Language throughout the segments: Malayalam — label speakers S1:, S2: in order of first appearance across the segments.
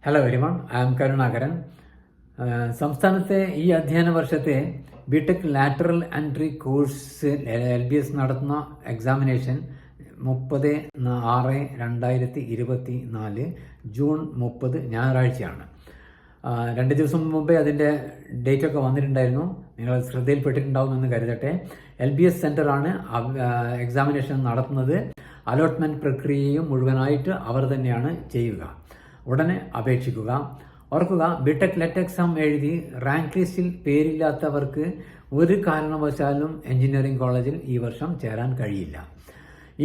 S1: Hello everyone, I am Karunakaran. സംസ്ഥാനത്തെ ഈ അധ്യയന വർഷത്തെ B Tech lateral entry course LBS നടത്തുന്ന എക്സാമിനേഷൻ 30/6/2024 ജൂൺ 30 ഞായറാഴ്ചയാണ്. 2 ദിവസം മുമ്പേ അതിൻ്റെ ഡേറ്റൊക്കെ വന്നിട്ടുണ്ടായിരുന്നു. നിങ്ങൾ ശ്രദ്ധയിൽപ്പെട്ടിട്ടുണ്ടാവുമെന്ന് കരുതട്ടെ. LBS സെൻ്ററാണ് എക്സാമിനേഷൻ നടത്തുന്നത്. അലോട്ട്മെൻറ്റ് പ്രക്രിയയും മുഴുവനായിട്ട് അവർ തന്നെയാണ് ചെയ്യുക. ഉടനെ അപേക്ഷിക്കുക. ഓർക്കുക, ബിടെക് ലെറ്റ് എക്സാം എഴുതി റാങ്ക് ലിസ്റ്റിൽ പേരില്ലാത്തവർക്ക് ഒരു കാരണവശാലും എഞ്ചിനീയറിംഗ് കോളേജിൽ ഈ വർഷം ചേരാൻ കഴിയില്ല.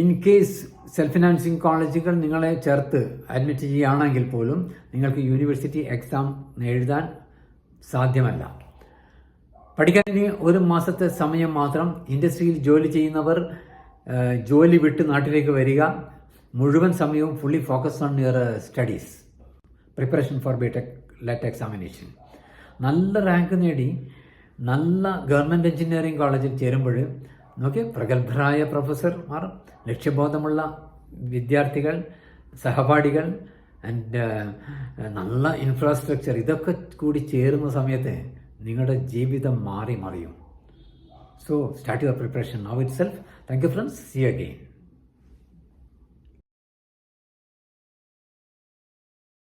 S1: ഇൻ കേസ് സെൽഫ് ഫിനാൻസിങ് കോളേജുകൾ നിങ്ങളെ ചേർത്ത് അഡ്മിറ്റ് ചെയ്യുകയാണെങ്കിൽ പോലും നിങ്ങൾക്ക് യൂണിവേഴ്സിറ്റി എക്സാം എഴുതാൻ സാധ്യമല്ല. പഠിക്കാൻ ഇനി 1 മാസത്തെ സമയം മാത്രം. ഇൻഡസ്ട്രിയിൽ ജോലി ചെയ്യുന്നവർ ജോലി വിട്ട് നാട്ടിലേക്ക് വരിക. മുഴുവൻ സമയവും fully focus on your studies, preparation for B Tech LET examination. നല്ല റാങ്ക് നേടി നല്ല ഗവൺമെൻറ് എഞ്ചിനീയറിംഗ് കോളേജിൽ ചേരുമ്പോൾ നോക്കി, പ്രഗത്ഭരായ പ്രൊഫസർമാർ, ലക്ഷ്യബോധമുള്ള വിദ്യാർത്ഥികൾ, സഹപാഠികൾ ആൻഡ് നല്ല ഇൻഫ്രാസ്ട്രക്ചർ, ഇതൊക്കെ കൂടി ചേരുന്ന സമയത്ത് നിങ്ങളുടെ ജീവിതം മറിയും. So start your preparation now itself. Thank you friends. See you again.